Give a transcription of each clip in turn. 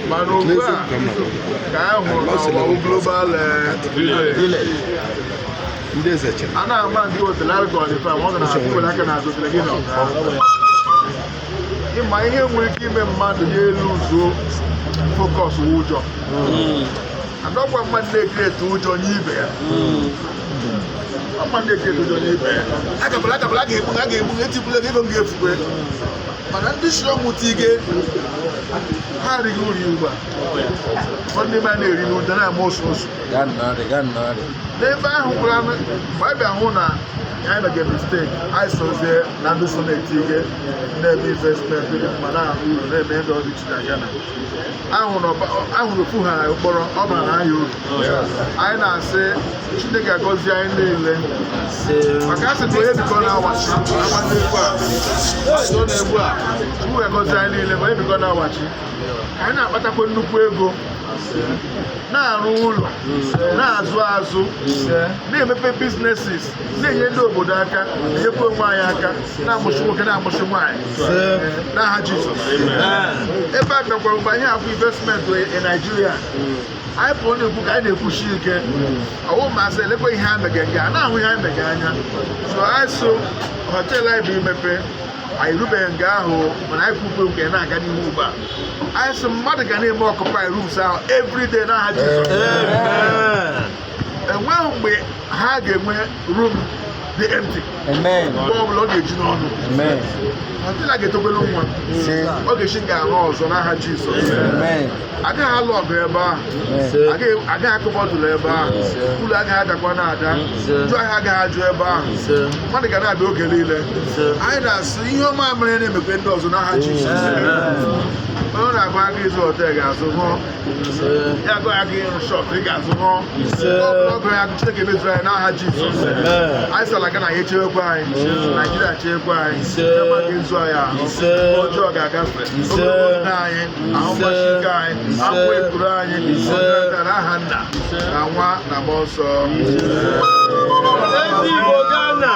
Manova, global village. Ana man do the largo if I want to have like an as in my here will give a man to lose focus wujo. I don't want man they create wujo nibe. Man they create wujo nibe. I can black even give away. But this show mutige how do you what the man you know that I'm also never why I make a mistake. I saw there, not do some tige, never investment, man, never end all the Ghana. I want to put her over on you. I now say, she think I go there in the land. I can't say, because I watch it. I want to go. I don't know who I go there in the land, because I watch it. I know, but I couldn't go. Na rule, na azu, na emepe businesses, na enye obodo aka, nyekwa nwaanyị aka, na amushi nwoke na amushi nwaanyị. Na ha Jesus. Ebe a bịakwara mgbe anyị abụ investment in Nigeria. Anyị pụrụ na-ekwu ka anyị na-ekwuchi ike. Ọwụ masị elekwa ihe a mege nga, na ahụ ihe anyị mege anya. So anyị so hotel anyị bụ imepe. I rubeghị nga ahụ mana anyị kwukwe nke na-aga n'ihu ugbu a. I sị mmadụ ga na-eme occupy rooms ahụ every day na ha Jizọs. Enweghị mgbe ha ga-enwe room dị empty. Mgbe ọbụla ọ ga-eju n'ọnụ. Hotel a ga-etokwelu nwa. Ọ ga-echi ga-arụ ọzọ n'aha Jizọs. Agaghị alụ ọgụ ebe ahụ. Agaghị akụ bọtụlụ ebe ahụ. Ụlọ agaghị adakwa na-ada. Njọ ahịa agaghị ajụ ebe ahụ. Mmadụ ga na-abịa oge niile. Anyị na-asị ihe ọma mere na-emekwe ndị ọzọ n'aha Jizọs. Onye na-agụ aga ịzụ hotel ga-azụ hụ. Ya agụ aga ịrụ shop ị ga-azụ hụ. Ọgụ ya Chineke mezuru anyị n'aha Jizọs. Anyị sala ga na ya echewekwa anyị. Naijiria chewekwa anyị. Ebe a ga-ezu anyị ahụ. Ọjọọ ga-agafe. Ogologo ndụ anyị. Ahụ mgbachi ike anyị. Akwụ ekuru anyị. Ọjọọ n'aha Nna na Nwa na Mmụọ Nsọ. Eze Igbo Ghana.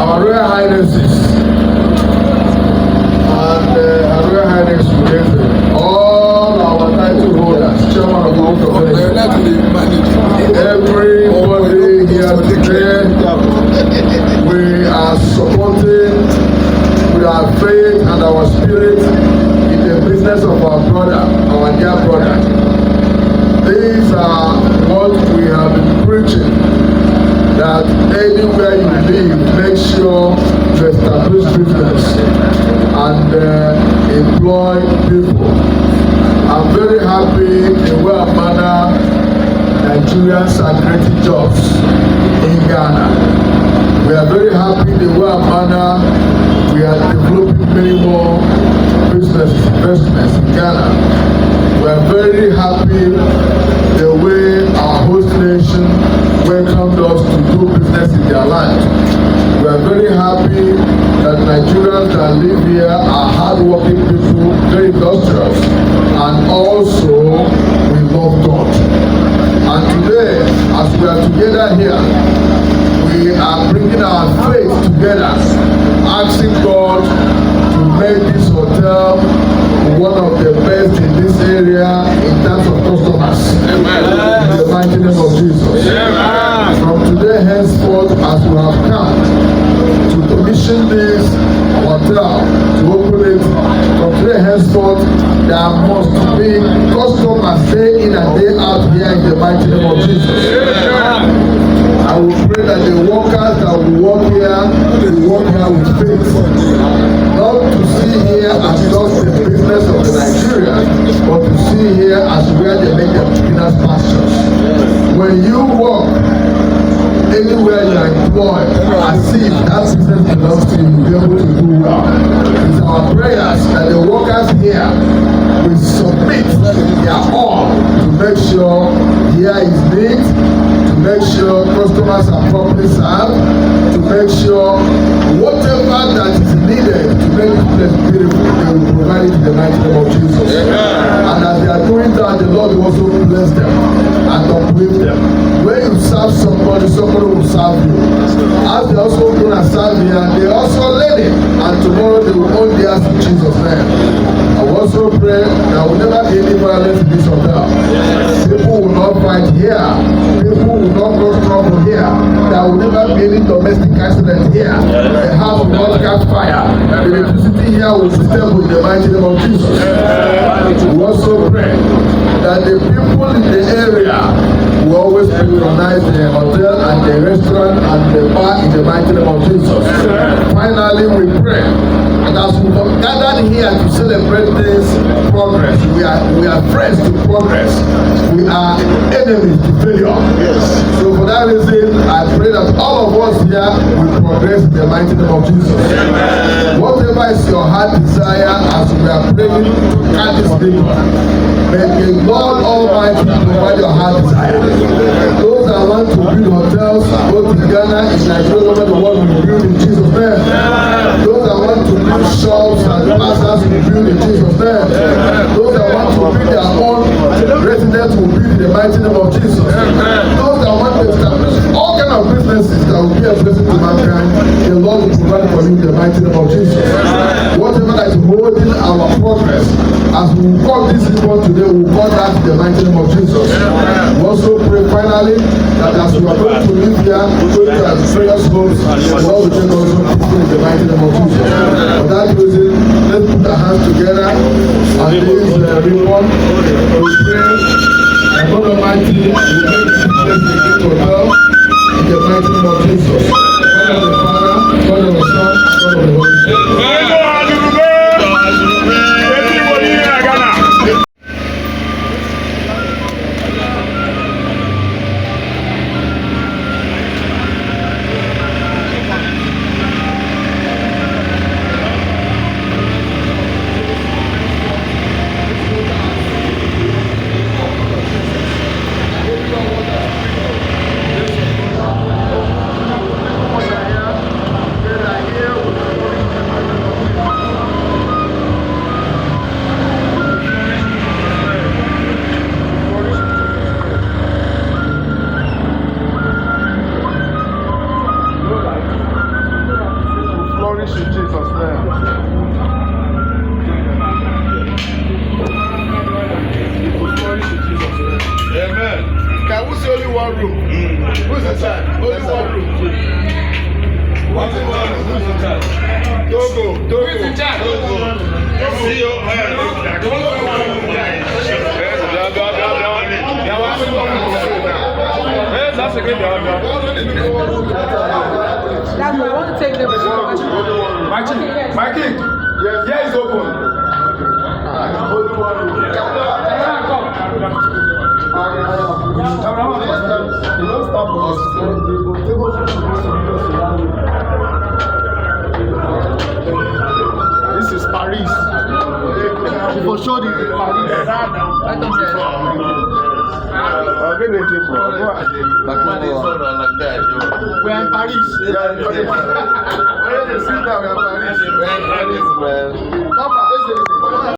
Our Royal Highnesses and Our Royal Highness all our title holders, Chairman of the Board of Directors, everybody here today, we are supporting with our faith and our spirit in the business of our brother, our dear brother. These are what we have been preaching. That anywhere you live, make sure to establish business and employ people. I'm very happy in well manner Nigerians are creating jobs in Ghana. We are very happy in well manner we are developing many more business investments in Ghana. We are very happy the way our host nation welcomed us to do business in their land. We are very happy that Nigerians that live here are hardworking people, very industrious, and also we love God. And today, as we are together here, we are bringing our faith together, asking God to make this hotel one of the best in this area in terms of customers. Amen. In the mighty name of Jesus. Amen. From today henceforth, as we have come to commission this hotel, to open it, from today henceforth, there must be customers day in and day out here in the mighty name of Jesus. Amen. I will pray that the workers that will work here with faith. Not to see here as just the business of the Nigerians, but to see here as where they make their business pastures. When you work anywhere you are employed, as if that business belongs to you, you'll be able to do well. It's our prayers that the workers here will submit their all to make sure here is neat, to make sure customers are properly served, to make sure whatever that is needed to make the place beautiful, they will provide it in the mighty name of Jesus. And as they are doing that, the Lord will also bless them and uplift them. When you serve somebody will serve you. As they also going to serve here, they also learn it, and tomorrow they will own theirs in Jesus' name. I also pray there will never be any violence in this hotel. People will not fight here. People will not cause trouble here. There will never be any domestic accident here. The house will not catch fire. The electricity here will be stable in the mighty name of Jesus. We also pray that the people in the area will always patronize the hotel and the restaurant and the bar in the mighty name of Jesus. Finally, we pray and as we have gathered here to celebrate this progress, we are friends to progress. We are enemies to failure. Yes. So for that reason, I pray that all of us here will progress in the mighty name of Jesus. Amen. Whatever is your heart desire as we are praying to catch this people, may the Lord Almighty provide your heart desire. Those that want to build hotels, both in Ghana, in Nigeria, all over the world, will build in Jesus' name. Those that want to build shops and plazas will build in Jesus' name. Those that want to build their own residence will build in the mighty name of Jesus. Those that want to establish all kind of businesses that will be a blessing to mankind, the Lord will provide for you in the mighty name of Jesus. Whatever that is holding our progress, as we will call this report today, we will call that in the mighty name of Jesus. We also pray finally that as we are going to live here, going to our prayers homes, the Lord will take us in the mighty name of Jesus. For that reason, let's put our hands together and this report. We pray that God Almighty will make this place begin to well in the mighty name of Jesus. God of the Father, God of the Son, God of the Holy Spirit. My king, yes, here is open. This is Paris. For sure, this is Paris. We are in Paris.